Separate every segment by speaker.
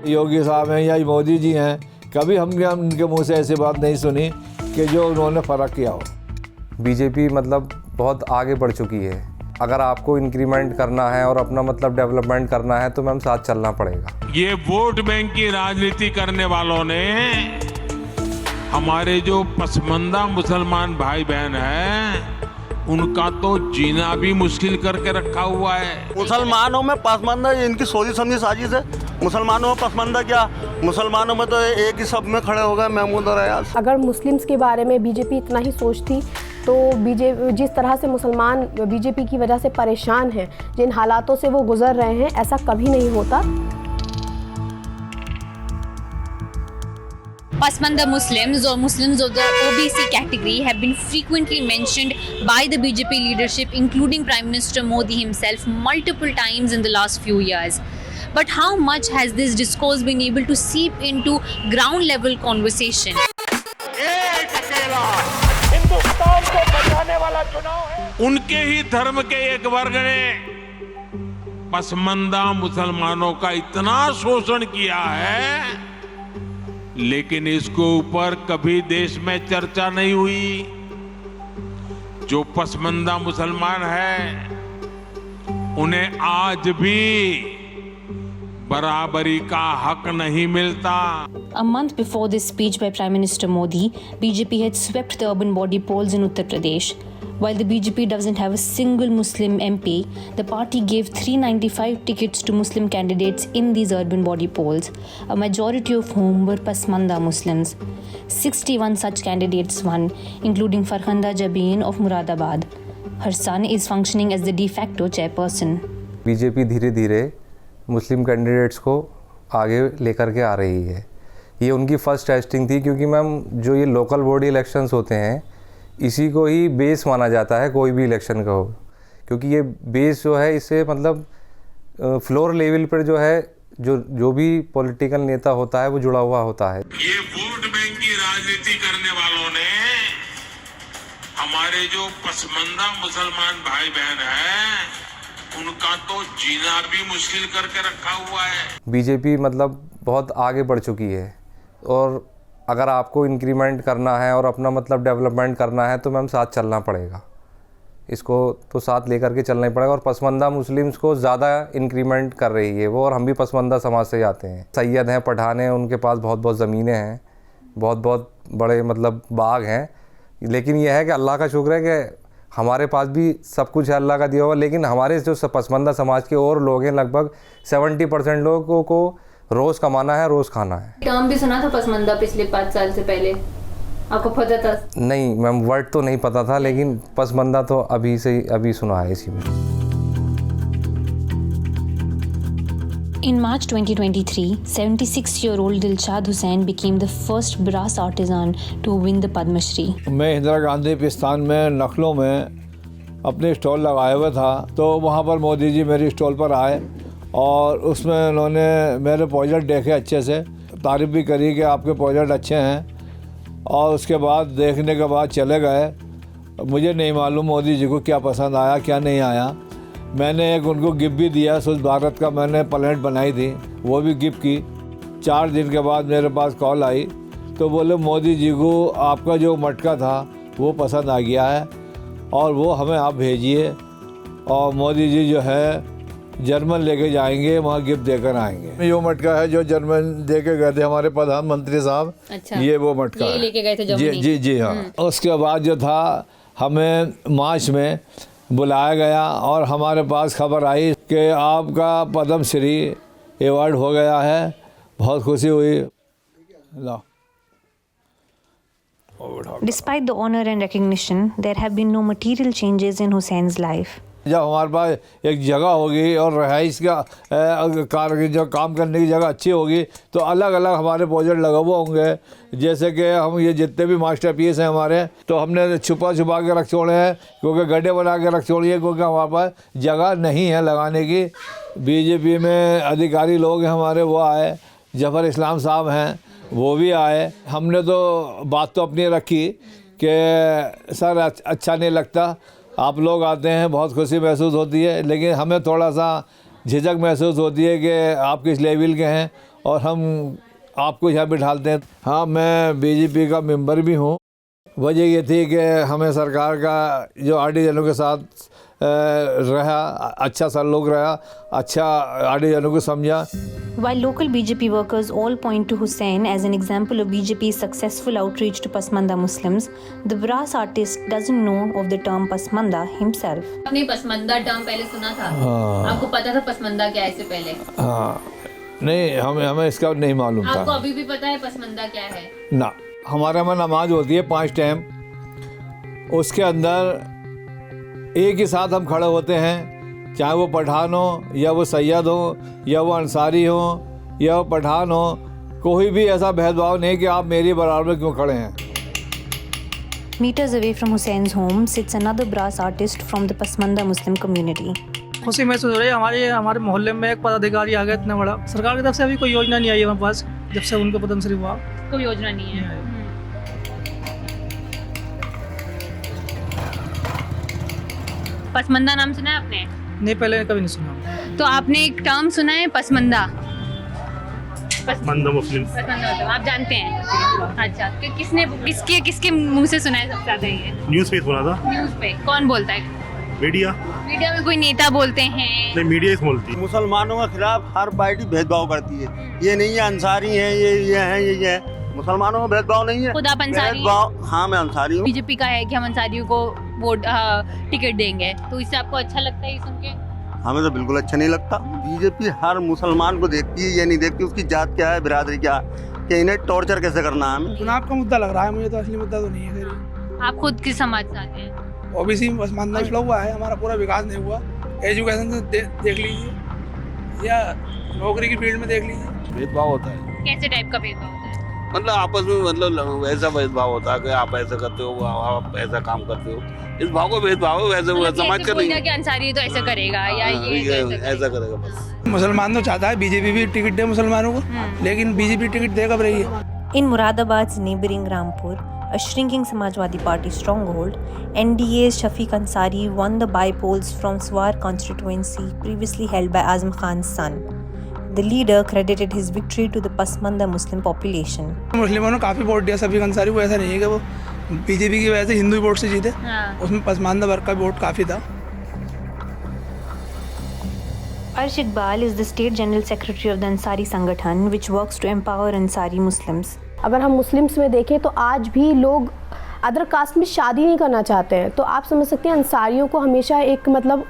Speaker 1: योगी साहब हैं या मोदी जी हैं, कभी हमने उनके मुंह से ऐसी बात नहीं सुनी कि जो उन्होंने फ़र्क किया हो।
Speaker 2: बीजेपी मतलब बहुत आगे बढ़ चुकी है। अगर आपको इंक्रीमेंट करना है और अपना मतलब डेवलपमेंट करना है तो मैम साथ चलना पड़ेगा।
Speaker 3: ये वोट बैंक की राजनीति करने वालों ने हमारे जो पसमानदा मुसलमान भाई बहन हैं उनका तो जीना भी मुश्किल करके रखा हुआ है।
Speaker 4: मुसलमानों में पसमानदा इनकी सोची समझी साजिश है। मुसलमानों में पसमानदा क्या, मुसलमानों में तो एक ही सब में खड़े हो गए महमूद और अयाज।
Speaker 5: अगर मुस्लिम्स के बारे में बीजेपी इतना ही सोचती तो जिस तरह से मुसलमान बीजेपी की वजह से परेशान हैं, जिन हालातों से वो गुजर रहे हैं, ऐसा कभी नहीं होता।
Speaker 6: Pasmanda Muslims or Muslims of the OBC category have been frequently mentioned by the BJP leadership, including Prime Minister Modi himself, multiple times in the last few years. But how much has this discourse been able to seep into ground level conversation?
Speaker 3: Hindustan को बचाने वाला चुनाव है। उनके ही धर्म के एक वर्ग ने पसमानदा मुसलमानों का इतना शोषण किया है, लेकिन इसके ऊपर कभी देश में चर्चा नहीं हुई। जो पसमानदा मुसलमान हैं, उन्हें आज भी बराबरी का हक नहीं मिलता।
Speaker 6: A month before this speech by Prime Minister Modi, BJP had swept the urban body polls in Uttar Pradesh. While the BJP doesn't have a single Muslim MP, the party gave 395 tickets to Muslim candidates in these urban body polls, a majority of whom were Pasmanda Muslims. 61 such candidates won, including Farhanda Jabin of Muradabad. Her son is functioning as the de facto chairperson.
Speaker 2: BJP धीरे धीरे मुस्लिम candidates को आगे लेकर के आ रही है। ये उनकी फर्स्ट टेस्टिंग थी, क्योंकि मैम जो ये लोकल बॉडी इलेक्शंस होते हैं, इसी को ही बेस माना जाता है कोई भी इलेक्शन का हो, क्योंकि ये बेस जो है इससे मतलब फ्लोर लेवल पर जो है जो भी पॉलिटिकल नेता होता है वो जुड़ा हुआ होता है।
Speaker 3: ये वोट बैंक की राजनीति करने वालों ने हमारे जो पसमानदा मुसलमान भाई बहन हैं उनका तो जीना भी मुश्किल करके रखा हुआ है। बीजेपी
Speaker 2: मतलब बहुत आगे बढ़ चुकी है, और अगर आपको इंक्रीमेंट करना है और अपना मतलब डेवलपमेंट करना है तो मैम साथ चलना पड़ेगा। इसको तो साथ लेकर के चलना ही पड़ेगा। और पसमानदा मुस्लिम्स को ज़्यादा इंक्रीमेंट कर रही है वो, और हम भी पसमानदा समाज से आते हैं। सैयद हैं, पठान हैं, उनके पास बहुत ज़मीनें हैं, बहुत बड़े मतलब बाग हैं। लेकिन यह है कि अल्लाह का शुक्र है कि हमारे पास भी सब कुछ है अल्लाह का दिया हुआ। लेकिन हमारे जो पसमानदा समाज के और लोग हैं, लगभग 70% लोगों को रोज़ कमाना है, रोज़ खाना है।
Speaker 6: टर्म भी सुना था पसमानदा पिछले 5 साल से पहले, आपको पता था?
Speaker 2: नहीं मैम, वर्ड तो नहीं पता था, लेकिन पसमानदा तो अभी सुना है इसी में।
Speaker 6: In March 2023, 76-year-old Dilshad Hussain became the first brass artisan to win the Padma Shri.
Speaker 1: मैं इंदिरा गांधी पिस्तान में नखलों में अपने स्टॉल लगाया हुआ था, तो वहाँ पर मोदी जी मेरी स्टॉल पर आए और उसमें उन्होंने मेरे प्रोजेक्ट देखे, अच्छे से तारीफ़ भी करी कि आपके प्रोजेक्ट अच्छे हैं। और उसके बाद देखने के बाद चले गए। मुझे नहीं मालूम मोदी जी को क्या पसंद आया क्या नहीं आया। मैंने एक उनको गिफ्ट भी दिया, स्वच्छ भारत का मैंने प्लेट बनाई थी, वो भी गिफ्ट की। 4 दिन के बाद मेरे पास कॉल आई, तो बोले मोदी जी को आपका जो मटका था वो पसंद आ गया है और वो हमें आप भेजिए, और मोदी जी जो है जर्मन लेके जाएंगे, वहाँ गिफ्ट देकर आएंगे। ये मटका है जो जर्मन दे के गए थे हमारे प्रधानमंत्री साहब।
Speaker 6: अच्छा,
Speaker 1: ये वो मटका
Speaker 6: ये लेके गए थे जर्मनी।
Speaker 1: जी हाँ। उसके बाद जो था हमें मार्च में बुलाया गया और हमारे पास खबर आई कि आपका पद्म श्री अवार्ड हो गया है। बहुत खुशी हुई।
Speaker 6: Despite the honor and recognition, there have been no material changes in Hussein's life.
Speaker 1: जब हमारे पास एक जगह होगी और रहाइश का जो काम करने की जगह अच्छी होगी तो अलग अलग हमारे प्रोजेक्ट लगे हुए होंगे। जैसे कि हम ये जितने भी मास्टर पीस हैं हमारे, तो हमने छुपा के रख छोड़े हैं, क्योंकि गड्ढे बना के रख छोड़िए, क्योंकि हमारे पास जगह नहीं है लगाने की। बीजेपी में अधिकारी लोग हैं हमारे, वो आए, जफ़र इस्लाम साहब हैं, वो भी आए। हमने तो बात तो अपनी रखी कि सर अच्छा नहीं लगता, आप लोग आते हैं, बहुत खुशी महसूस होती है, लेकिन हमें थोड़ा सा झिझक महसूस होती है कि आप किस लेवल के हैं और हम आपको यहाँ बिठालते हैं। हाँ, मैं बीजेपी का मेंबर भी हूँ। वजह ये थी कि हमें सरकार का जो आर्टिजनों के साथ रहा, अच्छा सलूक रहा, अच्छा आर्टिजनों को समझा।
Speaker 6: While local BJP workers all point to Hussain as an example of BJP's successful outreach to Pasmanda Muslims, the brass artist doesn't know of the term Pasmanda himself.
Speaker 7: आपने पसमंदा टर्म पहले सुना था?
Speaker 1: हाँ।
Speaker 7: आपको पता था पसमंदा क्या है इससे पहले?
Speaker 1: हाँ, नहीं, हमें इसका नहीं मालूम था।
Speaker 7: आपको अभी भी पता है पसमंदा क्या है?
Speaker 1: ना, हमारे में नमाज होती है 5 टाइम, उसके अंदर एक ही साथ हम खड़े होते हैं, चाहे वो पठान हो या वो सैयद हो या वो अंसारी हो या वो पठान हो, कोई भी ऐसा भेदभाव नहीं कि आप मेरी बराबर में क्यों खड़े हैं।
Speaker 6: Meters away from Hussein's home sits another brass artist from the Pasmanda Muslim community.
Speaker 8: खुशी महसूस हो रही है। हमारे मोहल्ले में एक पदाधिकारी आ गया इतना बड़ा। सरकार की तरफ से अभी कोई योजना नहीं आई है हमारे पास, जब से उनका पदम श्री हुआ
Speaker 7: कोई योजना नहीं है। पसमंदा नाम सुना है आपने?
Speaker 8: नहीं, पहले कभी नहीं सुना।
Speaker 7: तो आपने एक टर्म सुना है पसमंदा?
Speaker 9: पसमंदा मुस्लिम,
Speaker 7: पसमंदा मतलब आप जानते हैं? अच्छा, कि किसके मुंह से सुना है सबसे ज्यादा ये?
Speaker 9: न्यूज़ पे सुना था।
Speaker 7: न्यूज़ पे कौन बोलता है?
Speaker 9: मीडिया
Speaker 7: में कोई नेता बोलते हैं?
Speaker 9: नहीं, मीडिया ही बोलती है।
Speaker 4: मुसलमानों के खिलाफ हर पार्टी भेदभाव करती है। ये नहीं है अंसारी हैं, ये हैं, ये है। मुसलमानों में भेदभाव नहीं है।
Speaker 7: खुद आप अंसारी?
Speaker 4: भेदभाव, हाँ, मैं अंसारी हूँ।
Speaker 7: बीजेपी का है कि हम अंसारियों को वोट टिकट देंगे, तो इससे आपको अच्छा लगता है ये सुन के?
Speaker 4: हमें तो बिल्कुल अच्छा नहीं लगता। बीजेपी हर मुसलमान को देखती है, ये नहीं देखती उसकी जात क्या है, बिरादरी क्या है, कि इन्हें टॉर्चर कैसे करना है। हमें
Speaker 8: चुनाव का मुद्दा लग रहा है मुझे, तो असली मुद्दा तो नहीं है।
Speaker 7: आप खुद किस समाज से आते हैं?
Speaker 8: ओबीसी पसमानदा पिछड़ा हुआ है, हमारा पूरा विकास नहीं हुआ। एजुकेशन से देख लीजिए या नौकरी की फील्ड में देख लीजिए।
Speaker 10: भेदभाव होता है।
Speaker 7: कैसे टाइप का भेदभाव होता है?
Speaker 10: मतलब आपस में, मतलब ऐसा भेदभाव होता है कि आप ऐसा करते हो, आप ऐसा काम करते हो, इस भाव को भेदभाव है। वैसे वो समाज का नहीं है
Speaker 7: कि अंसारी तो ऐसा करेगा या ये
Speaker 10: ऐसा करेगा बस।
Speaker 8: मुसलमान तो चाहता है बीजेपी भी टिकट दे मुसलमानों को, लेकिन बीजेपी टिकट दे कब रही है?
Speaker 6: In Muradabad's neighboring Rampur, a shrinking Samajwadi Party stronghold, NDA's Shafiq Ansari won the by-polls from Swar constituency previously held by Azam Khan's son. The leader credited his victory to the Pasmanda Muslim population.
Speaker 8: मुस्लिमों ने काफ़ी vote दिया शफीक अंसारी को, ऐसा नहीं है कि वो बीजेपी की वजह से हिंदू वोट से जीते। उसमें पसमानदा वर्ग का वोट काफ़ी था।
Speaker 6: Arsh Iqbal is the state general secretary of the Ansari Sangathan, which works to empower Ansari Muslims.
Speaker 5: अगर हम मुस्लिम्स में देखें तो आज भी लोग अदर कास्ट में शादी नहीं करना चाहते हैं। तो आप समझ सकते हैं अंसारियों को हमेशा एक मतलब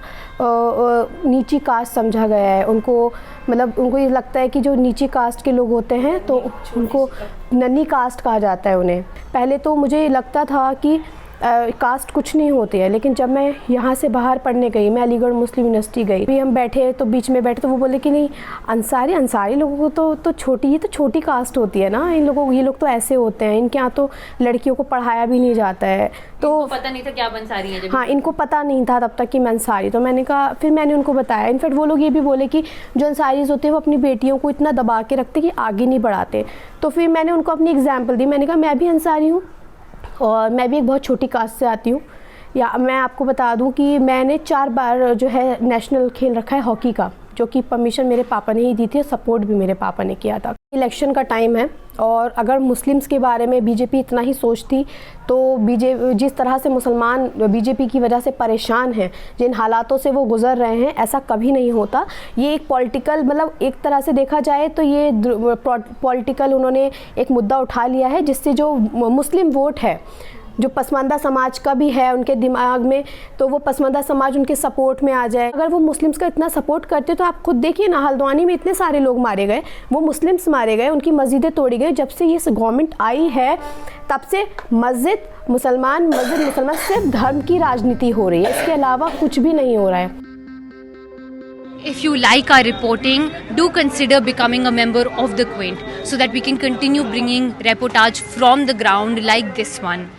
Speaker 5: नीची कास्ट समझा गया है। उनको ये लगता है कि जो नीची कास्ट के लोग होते हैं तो उनको नन्ही कास्ट कहा जाता है उन्हें। पहले तो मुझे लगता था कि कास्ट कुछ नहीं होती है, लेकिन जब मैं यहाँ से बाहर पढ़ने गई, मैं अलीगढ़ मुस्लिम यूनिवर्सिटी गई, भी हम बैठे तो बीच में बैठे तो वो बोले कि नहीं, अंसारी लोगों को तो छोटी कास्ट होती है ना, ये लोग तो ऐसे होते हैं, इनके यहाँ तो लड़कियों को पढ़ाया भी नहीं जाता है। तो
Speaker 7: पता नहीं था क्या आप अंसारी हैं?
Speaker 5: हाँ, इनको पता नहीं था तब तक कि मैं अंसारी। तो मैंने कहा, फिर मैंने उनको बताया। इनफैक्ट वो लोग ये भी बोले कि जो अंसारीज होते हैं वो अपनी बेटियों को इतना दबा के रखते कि आगे नहीं बढ़ाते। तो फिर मैंने उनको अपनी एग्जाम्पल दी। मैंने कहा मैं भी अंसारी हूँ और मैं भी एक बहुत छोटी कास्ट से आती हूँ। या मैं आपको बता दूँ कि मैंने 4 बार जो है नेशनल खेल रखा है हॉकी का, जो कि परमिशन मेरे पापा ने ही दी थी, सपोर्ट भी मेरे पापा ने किया था। इलेक्शन का टाइम है और अगर मुस्लिम्स के बारे में बीजेपी इतना ही सोचती तो जिस तरह से मुसलमान बीजेपी की वजह से परेशान हैं, जिन हालातों से वो गुज़र रहे हैं, ऐसा कभी नहीं होता। ये एक पॉलिटिकल, मतलब एक तरह से देखा जाए तो ये पॉलिटिकल उन्होंने एक मुद्दा उठा लिया है, जिससे जो मुस्लिम वोट है, जो पसमानदा समाज का भी है उनके दिमाग में, तो वो पसमानदा समाज उनके सपोर्ट में आ जाए। अगर वो मुस्लिम्स का इतना सपोर्ट करते तो आप खुद देखिए ना, हल्द्वानी में इतने सारे लोग मारे गए, वो मुस्लिम्स मारे गए, उनकी मस्जिदें तोड़ी गई। जब से ये गवर्नमेंट आई है तब से मस्जिद मुसलमान सिर्फ धर्म की राजनीति हो रही है, इसके अलावा कुछ भी नहीं हो रहा है।
Speaker 7: If you like our reporting, do consider becoming a member of the Quint so that we can continue bringing reportage from the ground like this one.